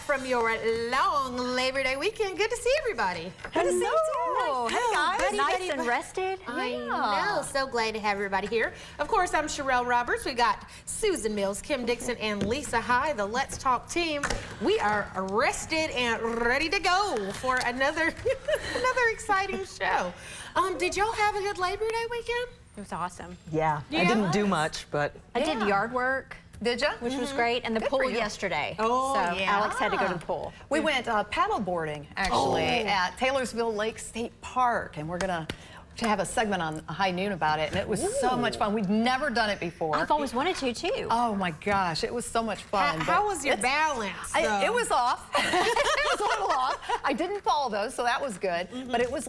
from your long Labor Day weekend. Good to see everybody. Good to see you too. Hey guys. Nice and rested. I know. So glad to have everybody here. Of course, I'm Sherelle Roberts. We got Susan Mills, Kim Dixon, and Lisa High, the Let's Talk team. We are rested and ready to go for another exciting show. Did y'all have a good Labor Day weekend? It was awesome. Yeah, I didn't do much, but I did yard work. Did you? Which was great, and the pool yesterday. Oh, so yeah. Alex had to go to the pool. We went paddle boarding actually at Taylorsville Lake State Park, and we're gonna have a segment on High Noon about it, and it was so much fun. We'd never done it before. I've always wanted to too. Oh my gosh, it was so much fun. How was your balance? It was off. It was a little off. I didn't fall though, so that was good. But it was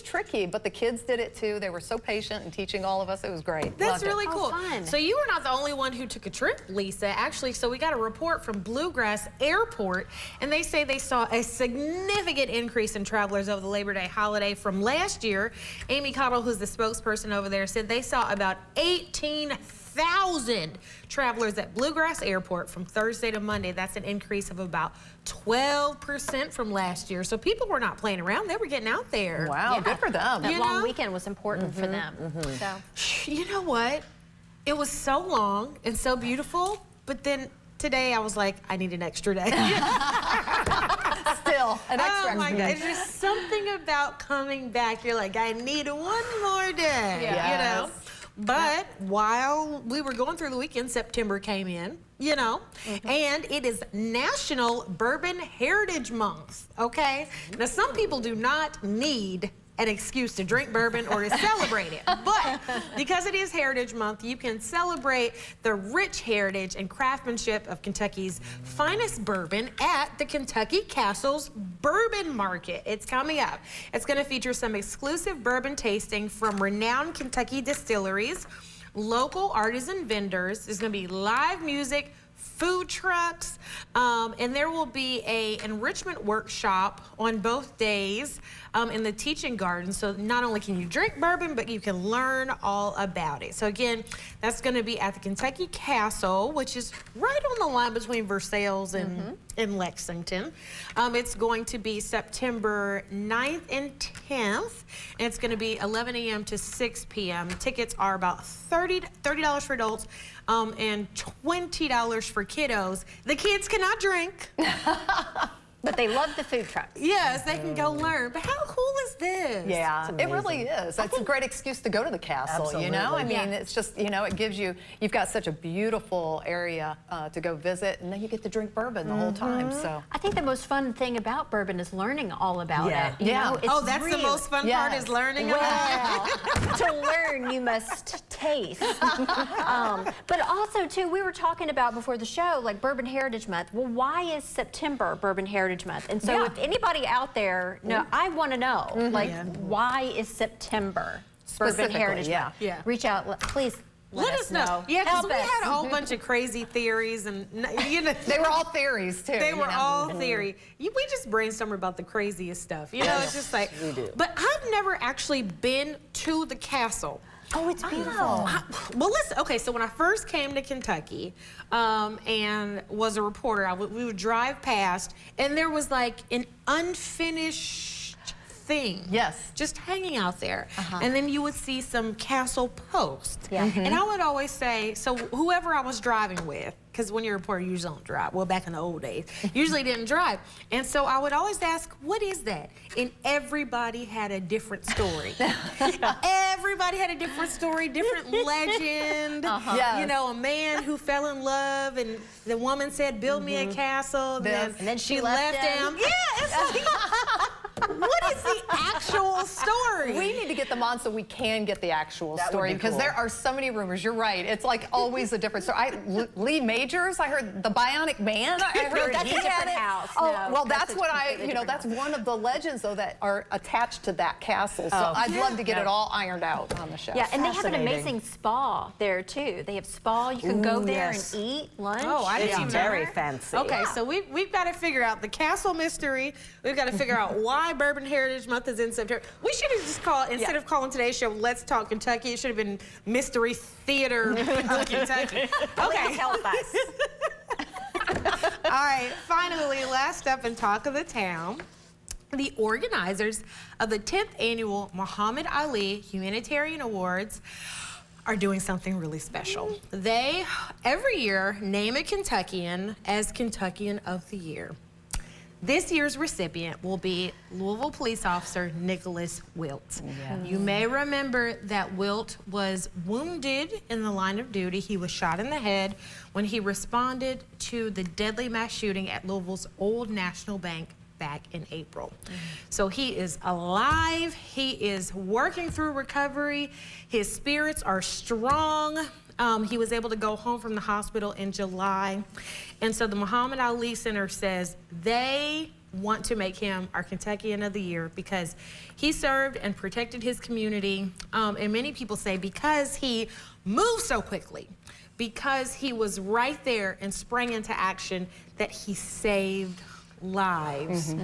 tricky, but the kids did it too. They were so patient and teaching all of us. It was great. That's Loved it. really cool. Fun. So you were not the only one who took a trip, Lisa. Actually, so we got a report from Bluegrass Airport, and they say they saw a significant increase in travelers over the Labor Day holiday from last year. Amy Cottle, who's the spokesperson over there, said they saw about 18,000 travelers at Bluegrass Airport from Thursday to Monday. That's an increase of about 12% from last year. So people were not playing around. They were getting out there. Wow, good for them. That You long know? weekend was important for them. So You know what? It was so long and so beautiful, but then today I was like, I need an extra day. Still, an extra. Oh my God, it's just something about coming back. You're like, I need one more day, you know? But while we were going through the weekend, September came in, you know, and it is National Bourbon Heritage Month, okay? Now, some people do not need an excuse to drink bourbon or to celebrate it. But because it is Heritage Month, you can celebrate the rich heritage and craftsmanship of Kentucky's finest bourbon at the Kentucky Castle's Bourbon Market. It's coming up. It's going to feature some exclusive bourbon tasting from renowned Kentucky distilleries, local artisan vendors. There's going to be live music, food trucks, and there will be a enrichment workshop on both days in the teaching garden. So not only can you drink bourbon, but you can learn all about it. So again, that's going to be at the Kentucky Castle, which is right on the line between Versailles and Lexington. It's going to be September 9th and 10th, and it's going to be 11 a.m. to 6 p.m. Tickets are about $30 for adults and $20 for kiddos. The kids cannot drink. but they love the food trucks. Yes, they can go learn. But how cool is this? Yeah, it really is. It's a great excuse to go to the castle, you know? I mean, it's just, you know, it gives you, you've got such a beautiful area to go visit, and then you get to drink bourbon the whole time, so. I think the most fun thing about bourbon is learning all about it. You know, it's that's really, the most fun part is learning about it. to learn, you must taste. But also, too, we were talking about before the show, like Bourbon Heritage Month. Well, why is September Bourbon Heritage Month? And so if anybody out there, I want to know, like, why is September Bourbon Heritage Month? Yeah. Reach out, please. Let us know. Yeah, because Help we us. had a whole bunch of crazy theories, and you know, They were all theories, too. they were all theory. We just brainstorm about the craziest stuff. You know, it's just like. We do. But I've never actually been to the castle. Oh, it's beautiful. Well, listen. Okay, so when I first came to Kentucky and was a reporter, we would drive past, and there was like an unfinished thing. Yes. Just hanging out there. And then you would see some castle posts. Yeah. And I would always say, so whoever I was driving with, because when you're a reporter, you usually don't drive. Well, back in the old days, usually didn't drive. And so I would always ask, what is that? And everybody had a different story. Everybody had a different story, different legend. You know, a man who fell in love, and the woman said, build me a castle. And then she left him. Yeah, it's like, what is the actual story? We need to get them on so we can get the actual story, because there are so many rumors. You're right. It's like always a different story. Lee Majors, I heard the Bionic Man. I heard that's he a had different it. house. Oh, No, well, that's that's a what completely different that's house. one of the legends, though, that are attached to that castle. So I'd love to get it all ironed out on the show. Yeah, and they have an amazing spa there, too. They have spa. You can go there and eat lunch. Oh, I didn't even Very fancy. Okay, so we've got to figure out the castle mystery. We've got to figure out why Bourbon Heritage Month is in September. We should have just called, instead of calling today's show Let's Talk Kentucky, it should have been Mystery Theater of Kentucky. Okay. Help us. right, finally, last up in Talk of the Town. The organizers of the 10th annual Muhammad Ali Humanitarian Awards are doing something really special. They, every year, name a Kentuckian as Kentuckian of the Year. This year's recipient will be Louisville police officer Nicholas Wilt. Yeah. You may remember that Wilt was wounded in the line of duty. He was shot in the head when he responded to the deadly mass shooting at Louisville's Old National Bank back in April. So he is alive. He is working through recovery. His spirits are strong. He was able to go home from the hospital in July. And so the Muhammad Ali Center says they want to make him our Kentuckian of the Year because he served and protected his community. And many people say because he moved so quickly, because he was right there and sprang into action, that he saved lives.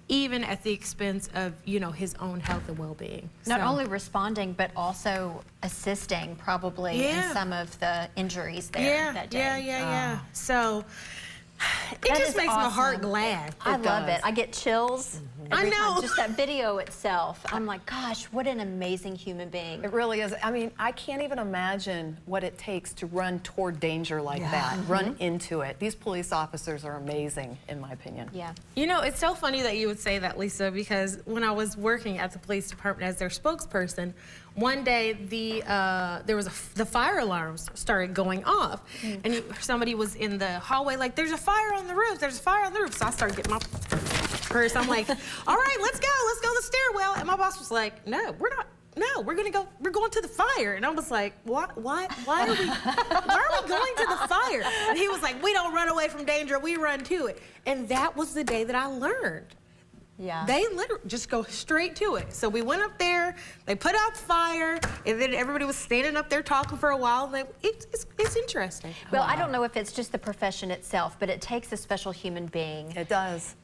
Even at the expense of, you know, his own health and well-being. Not only responding, but also assisting probably in some of the injuries there that day. Yeah. So it just makes my heart glad. I love it. I get chills. I know. Just that video itself. I'm like, gosh, what an amazing human being. It really is. I mean, I can't even imagine what it takes to run toward danger like that, run into it. These police officers are amazing, in my opinion. Yeah. You know, it's so funny that you would say that, Lisa, because when I was working at the police department as their spokesperson, one day the fire alarms started going off, and somebody was in the hallway like, "There's a fire on the roof. There's a fire on the roof." So I started getting my purse. I'm like, "All right, let's go to the stairwell." And my boss was like, "No, we're not. No, we're going to the fire." And I was like, "What? Why are we going to the fire?" And he was like, "We don't run away from danger. We run to it." And that was the day that I learned. Yeah. They literally just go straight to it. So we went up there, they put out the fire, and then everybody was standing up there talking for a while. It's interesting. Well, I don't know if it's just the profession itself, but it takes a special human being. It does.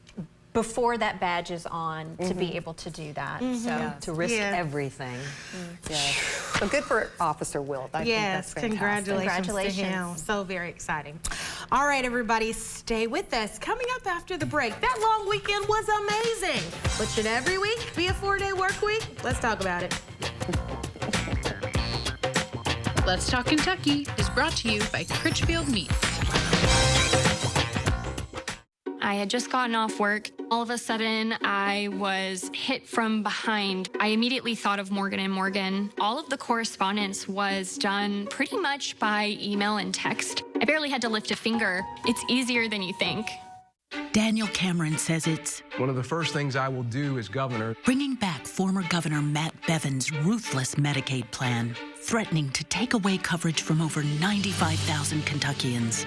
Before that badge is on to be able to do that. So to risk everything. So good for Officer Wilt. I think that's fantastic. Congratulations to him. So very exciting. All right, everybody, stay with us. Coming up after the break, that long weekend was amazing. But should every week be a 4-day work week? Let's talk about it. Let's Talk Kentucky is brought to you by Critchfield Meats. I had just gotten off work. All of a sudden, I was hit from behind. I immediately thought of Morgan & Morgan. All of the correspondence was done pretty much by email and text. I barely had to lift a finger. It's easier than you think. Daniel Cameron says it's one of the first things I will do as governor. Bringing back former Governor Matt Bevin's ruthless Medicaid plan, threatening to take away coverage from over 95,000 Kentuckians,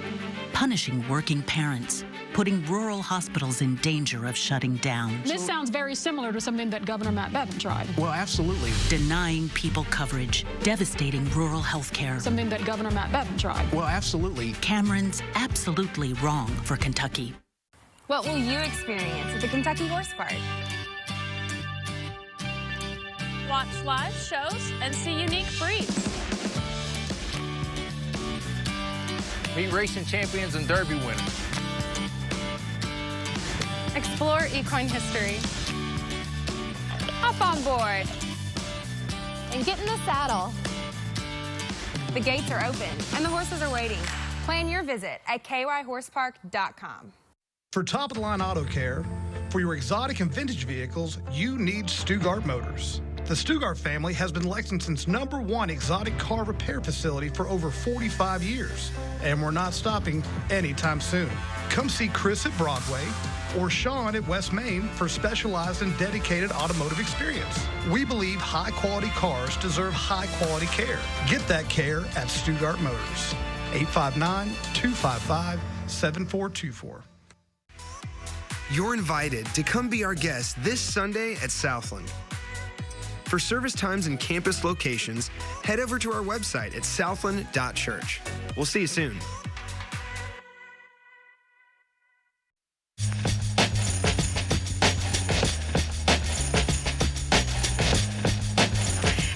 punishing working parents, putting rural hospitals in danger of shutting down. This sounds very similar to something that Governor Matt Bevin tried. Well, absolutely. Denying people coverage, devastating rural health care. Something that Governor Matt Bevin tried. Well, absolutely. Cameron's absolutely wrong for Kentucky. What will you experience at the Kentucky Horse Park? Watch live shows and see unique breeds. Meet racing champions and Derby winners. Explore equine history. Hop on board. And get in the saddle. The gates are open and the horses are waiting. Plan your visit at kyhorsepark.com. For top-of-the-line auto care, for your exotic and vintage vehicles, you need Stugart Motors. The Stugart family has been Lexington's #1 exotic car repair facility for over 45 years, and we're not stopping anytime soon. Come see Chris at Broadway or Sean at West Main for specialized and dedicated automotive experience. We believe high-quality cars deserve high-quality care. Get that care at Stugart Motors. 859-255-7424. You're invited to come be our guest this Sunday at Southland. For service times and campus locations, head over to our website at southland.church. We'll see you soon.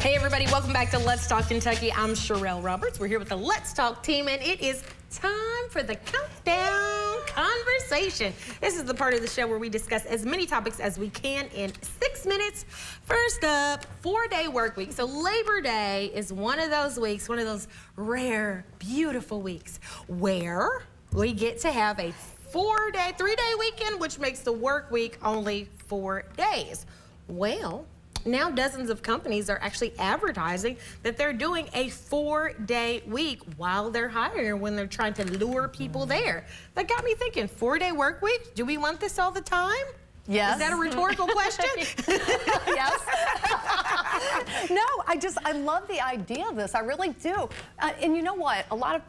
Hey everybody, welcome back to Let's Talk Kentucky. I'm Sherelle Roberts. We're here with the Let's Talk team, and it is time for the countdown. conversation. This is the part of the show where we discuss as many topics as we can in 6 minutes. First up, 4-day work week. So Labor Day is one of those weeks, one of those rare, beautiful weeks where we get to have a 3-day weekend, which makes the work week only 4 days. Well, now dozens of companies are actually advertising that they're doing a 4-day week while they're hiring, when they're trying to lure people there. That got me thinking, 4-day work week? Do we want this all the time? Yes. Is that a rhetorical question? Yes. No, I love the idea of this. I really do. And you know what? A lot of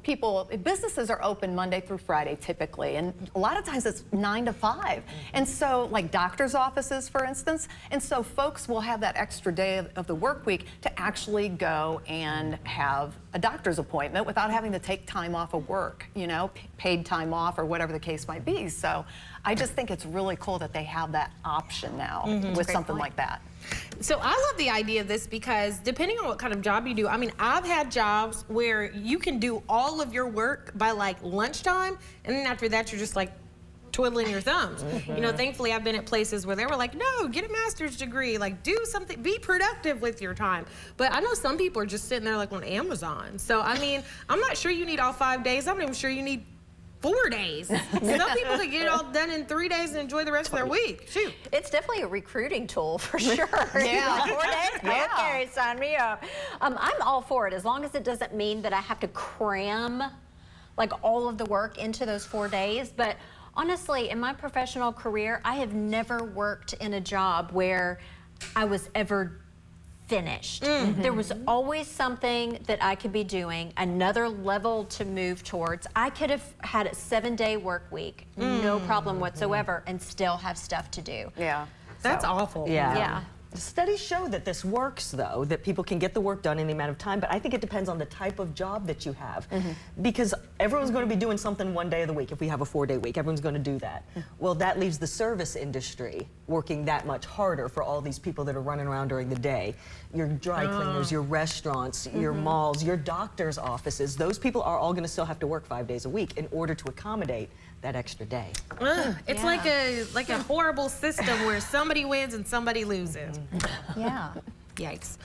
people, businesses are open Monday through Friday typically, and a lot of times it's 9 to 5. And so, like doctor's offices, for instance, and so folks will have that extra day of the work week to actually go and have a doctor's appointment without having to take time off of work, you know, paid time off or whatever the case might be. So I just think it's really cool that they have that option now with something like that. So I love the idea of this because depending on what kind of job you do, I mean, I've had jobs where you can do all of your work by like lunchtime, and then after that you're just like twiddling your thumbs. You know, thankfully I've been at places where they were like, no, get a master's degree, like do something, be productive with your time. But I know some people are just sitting there like on Amazon. So I mean, I'm not sure you need all 5 days. I'm not even sure you need 4 days. Some people can get it all done in 3 days and enjoy the rest of their week. Shoot. It's definitely a recruiting tool for sure. Yeah. 4 days? Yeah. Okay, sign me up. I'm all for it, as long as it doesn't mean that I have to cram like all of the work into those 4 days. But honestly, in my professional career, I have never worked in a job where I was ever finished. There was always something that I could be doing, another level to move towards. I could have had a 7-day work week, no problem whatsoever, and still have stuff to do. Yeah. That's awful. Yeah. Studies show that this works, though, that people can get the work done in the amount of time, but I think it depends on the type of job that you have. Because everyone's going to be doing something 1 day of the week. If we have a 4-day week, everyone's going to do that. Well, that leaves the service industry working that much harder for all these people that are running around during the day. Your dry cleaners, your restaurants, your malls, your doctor's offices, those people are all going to still have to work 5 days a week in order to accommodate that extra day. It's like a horrible system where somebody wins and somebody loses. Yeah. Yikes.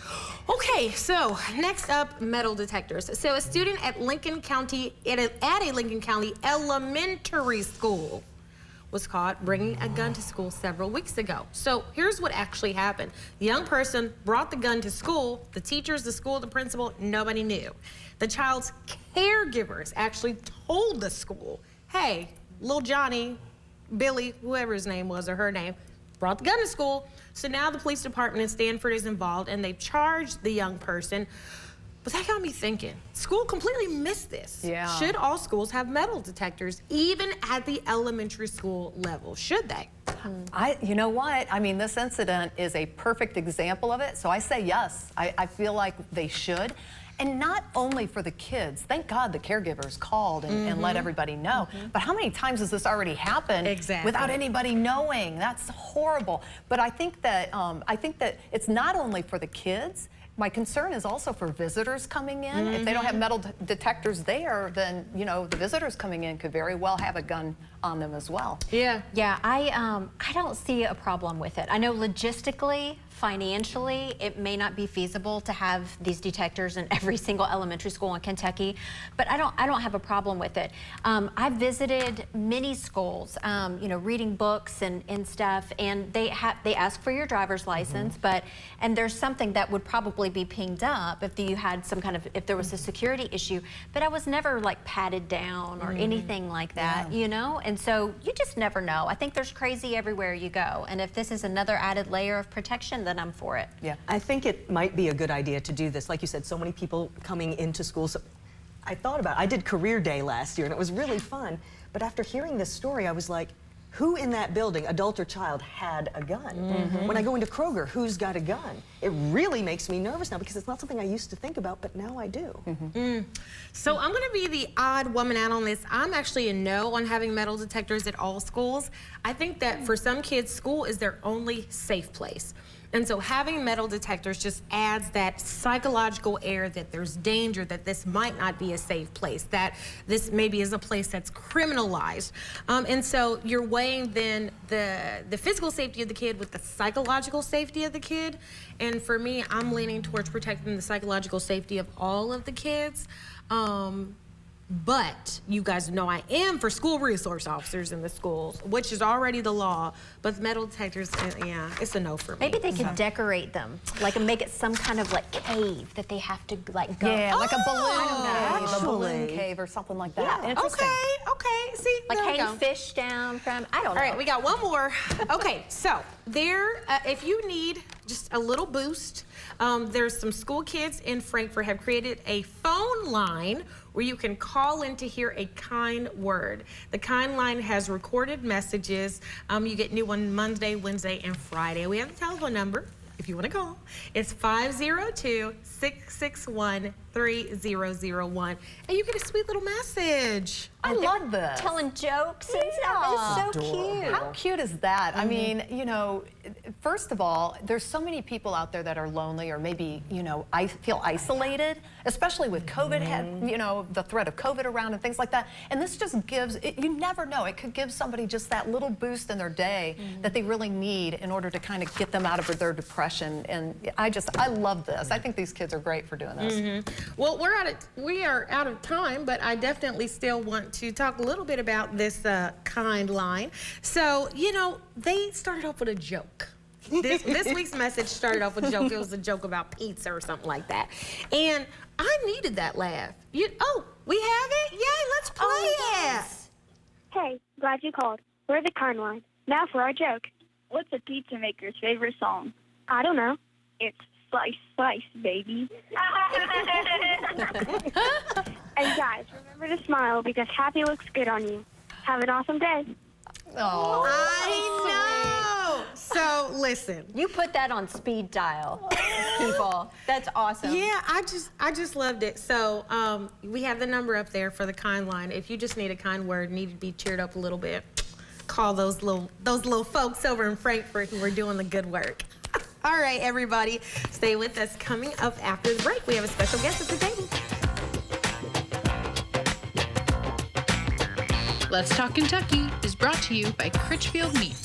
Okay, so next up, metal detectors. So a student at Lincoln County, at a Lincoln County elementary school was caught bringing a gun to school several weeks ago. So here's what actually happened. The young person brought the gun to school. The teachers, the school, the principal, nobody knew. The child's caregivers actually told the school, hey, little Johnny, Billy, whoever his name was or her name, brought the gun to school. So now the police department in Stanford is involved and they've charged the young person. But that got me thinking, school completely missed this. Yeah. Should all schools have metal detectors, even at the elementary school level? Should they? You know what? I mean, this incident is a perfect example of it. So I say yes. I feel like they should. And not only for the kids, thank God the caregivers called and let everybody know, but how many times has this already happened without anybody knowing? That's horrible. But I think that it's not only for the kids. My concern is also for visitors coming in. If they don't have metal detectors there, then, you know, the visitors coming in could very well have a gun on them as well. Yeah, I don't see a problem with it. I know logistically, financially, it may not be feasible to have these detectors in every single elementary school in Kentucky, but I don't have a problem with it. I've visited many schools, you know, reading books and stuff, and they ask for your driver's license, and there's something that would probably be pinged up if you had some kind of, if there was a security issue, but I was never like patted down or anything like that, you know? And so you just never know. I think there's crazy everywhere you go, and if this is another added layer of protection, then I'm for it. Yeah, I think it might be a good idea to do this. Like you said, so many people coming into school. So I thought about it. I did career day last year, and it was really fun. But after hearing this story, I was like, who in that building, adult or child, had a gun? When I go into Kroger, who's got a gun? It really makes me nervous now because it's not something I used to think about, but now I do. So I'm going to be the odd woman out on this. I'm actually a no on having metal detectors at all schools. I think that for some kids, school is their only safe place. And so having metal detectors just adds that psychological air that there's danger, that this might not be a safe place, that this maybe is a place that's criminalized. And so you're weighing then the physical safety of the kid with the psychological safety of the kid. And for me, I'm leaning towards protecting the psychological safety of all of the kids. But you guys know I am for school resource officers in the schools, which is already the law. But metal detectors, yeah, it's a no for me. Maybe they could decorate them, like make it some kind of like cave that they have to like go. Yeah, like a balloon cave, a balloon cave or something like that. Yeah. Interesting. Okay, see, like there we hang go. fish down from, I don't know. All right, we got one more. Okay, so there, if you need just a little boost, there's some school kids in Frankfort have created a phone line where you can call in to hear a kind word. The kind line has recorded messages. You get new one Monday, Wednesday, and Friday. We have the telephone number if you want to call. It's 502-661-3001. And you get a sweet little message. I love this. Telling jokes and stuff. It's so cute. How cute is that? I mean, you know, first of all, there's so many people out there that are lonely or maybe, you know, I feel isolated, especially with COVID, you know, the threat of COVID around and things like that. And this just gives, you never know, it could give somebody just that little boost in their day that they really need in order to kind of get them out of their depression. And I love this. I think these kids are great for doing this. Well, we are out of time, but I definitely still want to talk a little bit about this kind line. So, you know, they started off with a joke. This week's message started off with a joke. It was a joke about pizza or something like that. And I needed that laugh. Oh, we have it? Yay, let's play it. Hey, glad you called. We're the kind line. Now for our joke. What's a pizza maker's favorite song? I don't know. It's Slice, Slice, baby. And guys, remember to smile because happy looks good on you. Have an awesome day. Oh, I know. So listen, you put that on speed dial, people. That's awesome. Yeah, I just loved it. So we have the number up there for the kind line. If you just need a kind word, need to be cheered up a little bit, call those little folks over in Frankfort who are doing the good work. All right, everybody, stay with us. Coming up after the break, we have a special guest at the table. Let's Talk Kentucky is brought to you by Critchfield Meats.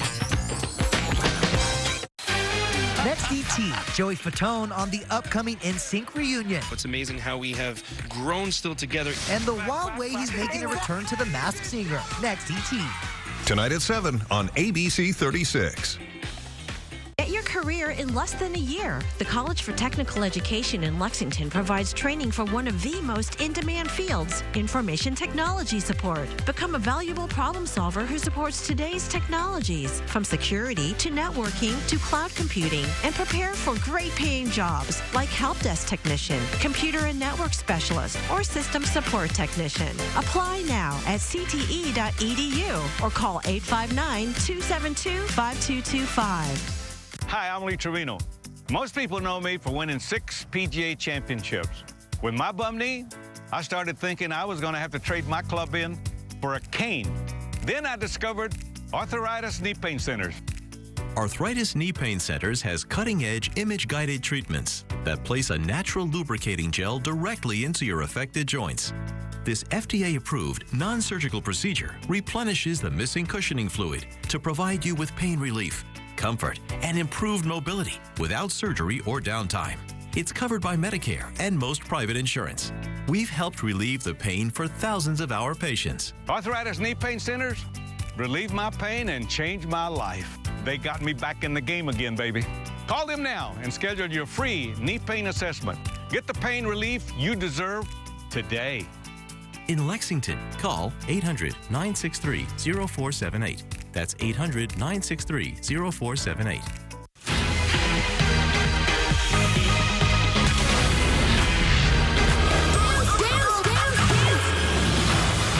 Next ET, Joey Fatone on the upcoming NSYNC reunion. It's amazing how we have grown still together. And the wild way he's making a return to The Masked Singer. Next ET. Tonight at 7 on ABC 36. Get your career in less than a year. The College for Technical Education in Lexington provides training for one of the most in-demand fields, information technology support. Become a valuable problem solver who supports today's technologies, from security to networking to cloud computing, and prepare for great-paying jobs like help desk technician, computer and network specialist, or system support technician. Apply now at cte.edu or call 859-272-5225. Hi, I'm Lee Trevino. Most people know me for winning 6 PGA championships. With my bum knee, I started thinking I was going to have to trade my club in for a cane. Then I discovered Arthritis Knee Pain Centers. Arthritis Knee Pain Centers has cutting-edge image-guided treatments that place a natural lubricating gel directly into your affected joints. This FDA-approved, non-surgical procedure replenishes the missing cushioning fluid to provide you with pain relief, comfort, and improved mobility without surgery or downtime. It's covered by Medicare and most private insurance. We've helped relieve the pain for thousands of our patients. Arthritis Knee Pain Centers relieve my pain and change my life. They got me back in the game again, baby. Call them now and schedule your free knee pain assessment. Get the pain relief you deserve today. In Lexington, call 800-963-0478. That's 800-963-0478.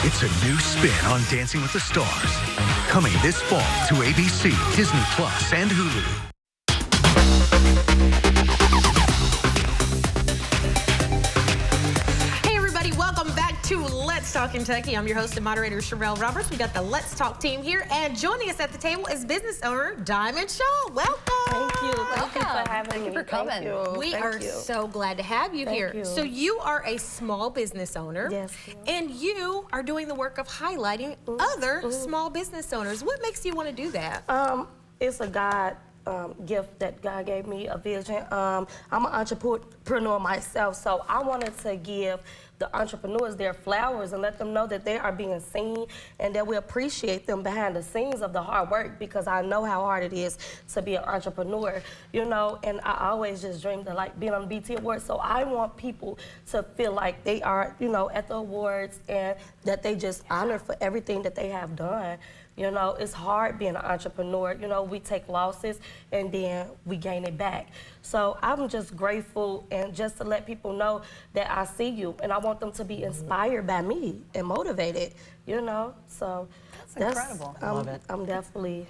It's a new spin on Dancing with the Stars. Coming this fall to ABC, Disney Plus, and Hulu. To Let's Talk Kentucky. I'm your host and moderator, Sherelle Roberts. We got the Let's Talk team here, and joining us at the table is business owner Diamond Shaw. Welcome. you. Thank you for having me. for coming. Thank you. We Thank are you. so glad to have you Thank here. you. So you are a small business owner. Yes. And you are doing the work of highlighting other small business owners. What makes you want to do that? It's a God gift that God gave me, a vision. I'm an entrepreneur myself, so I wanted to give the entrepreneurs their flowers and let them know that they are being seen and that we appreciate them behind the scenes of the hard work, because I know how hard it is to be an entrepreneur, you know, and I always just dreamed of like being on the BET Awards. So I want people to feel like they are, you know, at the awards and that they just honored for everything that they have done. You know, it's hard being an entrepreneur. You know, we take losses and then we gain it back. So I'm just grateful, and just to let people know that I see you and I want them to be inspired by me and motivated, you know. So that's incredible. Love it. I'm definitely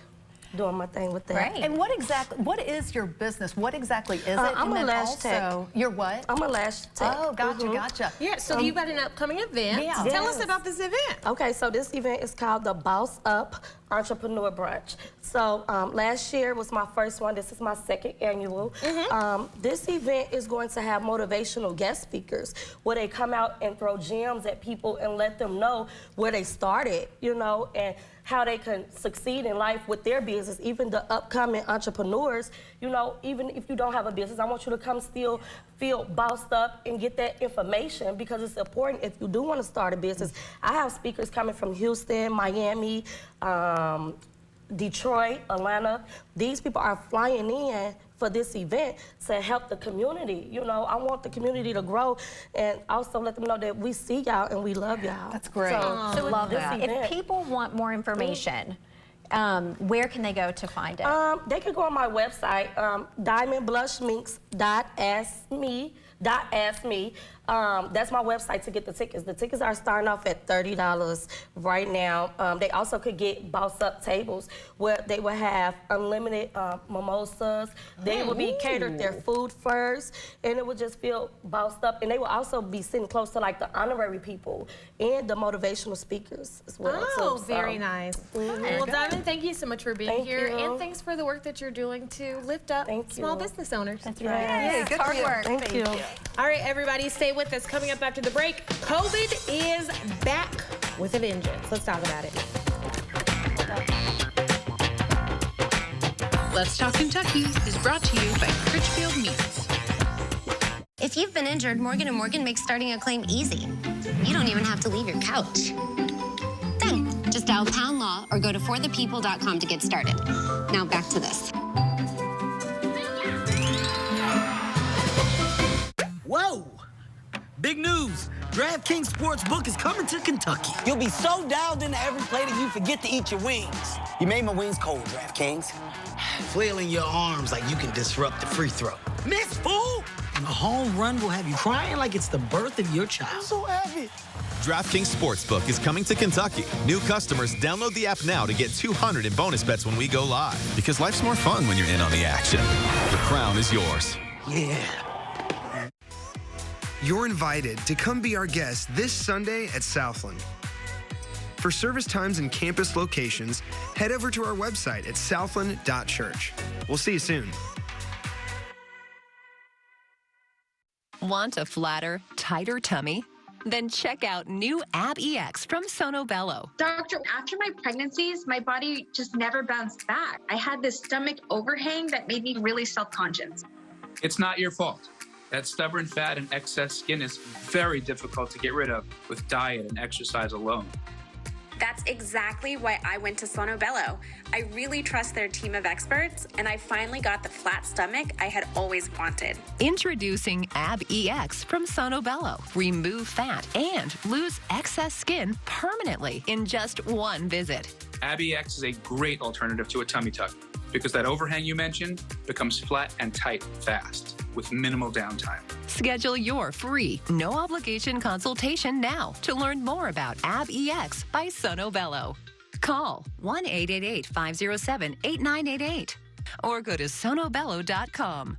doing my thing with that. Great. And what is your business? What exactly is it? I'm and a then lash also, tech. You're what? I'm a lash tech. Oh, gotcha, gotcha. Yeah, so you've got an upcoming event. Yeah. Tell us about this event. Okay, so this event is called the Boss Up Entrepreneur Brunch. So last year was my first one. This is my second annual. This event is going to have motivational guest speakers where they come out and throw gems at people and let them know where they started, you know, and how they can succeed in life with their business. Even the upcoming entrepreneurs, you know, even if you don't have a business, I want you to come still feel bossed up and get that information, because it's important if you do want to start a business. I have speakers coming from Houston, Miami, Detroit, Atlanta. These people are flying in for this event to help the community. You know, I want the community to grow and also let them know that we see y'all and we love y'all. That's great. So love that. If people want more information, where can they go to find it? They can go on my website, diamondblushminks.askme. That's my website to get the tickets. The tickets are starting off at $30 right now. They also could get Boss Up tables where they will have unlimited mimosas. They will be catered their food first, and it will just feel bossed up. And they will also be sitting close to like the honorary people and the motivational speakers as well. Oh, too, so. very nice. Well, Diamond, thank you so much for being here, and thanks for the work that you're doing to lift up small business owners. That's right. Yeah, Good hard for you. work. Thank you. All right, everybody, stay with us. Coming up after the break, COVID is back with a vengeance. Let's talk about it. Let's Talk Kentucky is brought to you by Critchfield Meats. If you've been injured, Morgan & Morgan makes starting a claim easy. You don't even have to leave your couch. Done. Just dial Pound Law or go to forthepeople.com to get started. Now back to this. Whoa! Big news! DraftKings Sportsbook is coming to Kentucky. You'll be so dialed into every play that you forget to eat your wings. You made my wings cold, DraftKings. Flailing your arms like you can disrupt the free throw. Miss, fool! And a home run will have you crying like it's the birth of your child. I'm so happy. DraftKings Sportsbook is coming to Kentucky. New customers, download the app now to get $200 in bonus bets when we go live. Because life's more fun when you're in on the action. The crown is yours. Yeah. You're invited to come be our guest this Sunday at Southland. For service times and campus locations, head over to our website at southland.church. We'll see you soon. Want a flatter, tighter tummy? Then check out new Ab EX from Sono Bello. Doctor, after my pregnancies, my body just never bounced back. I had this stomach overhang that made me really self-conscious. It's not your fault. That stubborn fat and excess skin is very difficult to get rid of with diet and exercise alone. That's exactly why I went to Sono Bello. I really trust their team of experts, and I finally got the flat stomach I had always wanted. Introducing Ab EX from Sono Bello. Remove fat and lose excess skin permanently in just one visit. Ab EX is a great alternative to a tummy tuck because that overhang you mentioned becomes flat and tight fast with minimal downtime. Schedule your free, no-obligation consultation now to learn more about Ab EX by Sono Bello. Call 1-888-507-8988 or go to sonobello.com.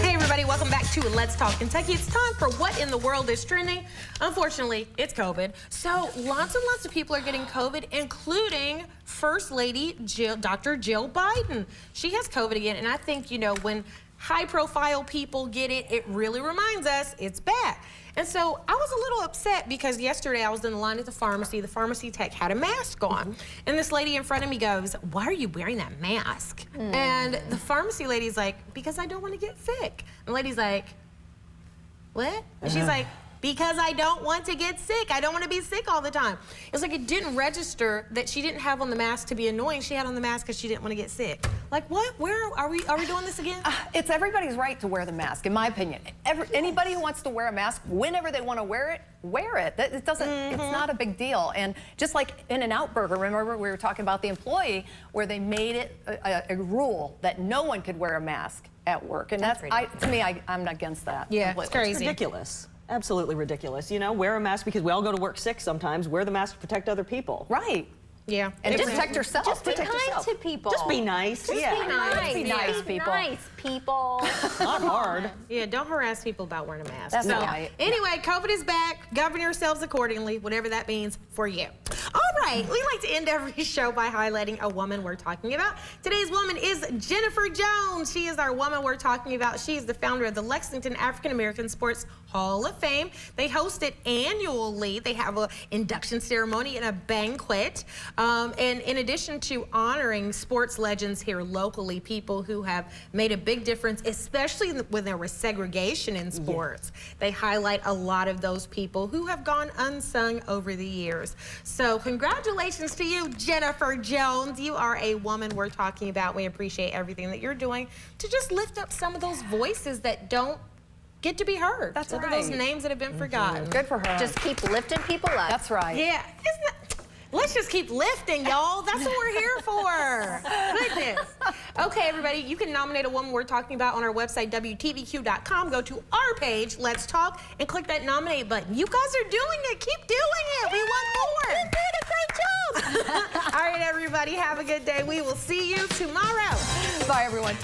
Hey everybody, welcome back to Let's Talk Kentucky. It's time for What in the World is Trending. Unfortunately, it's COVID. So lots and lots of people are getting COVID, including First Lady Dr. Jill Biden. She has COVID again, and I think, you know, when high-profile people get it, it really reminds us it's back. And so I was a little upset because yesterday I was in the line at the pharmacy tech had a mask on. And this lady in front of me goes, "Why are you wearing that mask?" And the pharmacy lady's like, "Because I don't want to get sick." And the lady's like, "What?" And she's like, "Because I don't want to get sick. I don't want to be sick all the time." It's like it didn't register that she didn't have on the mask to be annoying. She had on the mask because she didn't want to get sick. Like, what? Where are we doing this again? It's everybody's right to wear the mask, in my opinion. Anybody who wants to wear a mask, whenever they want to wear it, wear it. It doesn't. It's not a big deal. And just like In-N-Out Burger, remember we were talking about the employee where they made it a rule that no one could wear a mask at work, and to me, I'm against that. Yeah, completely. it's crazy. It's ridiculous. Absolutely ridiculous. You know, wear a mask because we all go to work sick sometimes. Wear the mask to protect other people. Right. Yeah. And just protect yourself. Just be kind to people. Just be nice. Just be nice. Be nice, people. Nice, people. Not hard. Yeah, don't harass people about wearing a mask. That's right. Anyway, COVID is back. Govern yourselves accordingly, whatever that means for you. All right, we like to end every show by highlighting a woman we're talking about. Today's woman is Jennifer Jones. She is our woman we're talking about. She is the founder of the Lexington African American Sports Hall of Fame. They host it annually. They have an induction ceremony and a banquet. And in addition to honoring sports legends here locally, people who have made a big difference, especially when there was segregation in sports, they highlight a lot of those people who have gone unsung over the years. So congratulations to you, Jennifer Jones. You are a woman we're talking about. We appreciate everything that you're doing to just lift up some of those voices that don't get to be heard. That's right. Those names that have been forgotten. Good for her. Just keep lifting people up. That's right. Yeah. Let's just keep lifting, y'all. That's what we're here for. Goodness. Okay, everybody, you can nominate a woman we're talking about on our website, WTVQ.com. Go to our page, Let's Talk, and click that nominate button. You guys are doing it. Keep doing it. We want more. You did a great job. All right, everybody, have a good day. We will see you tomorrow. Bye, everyone.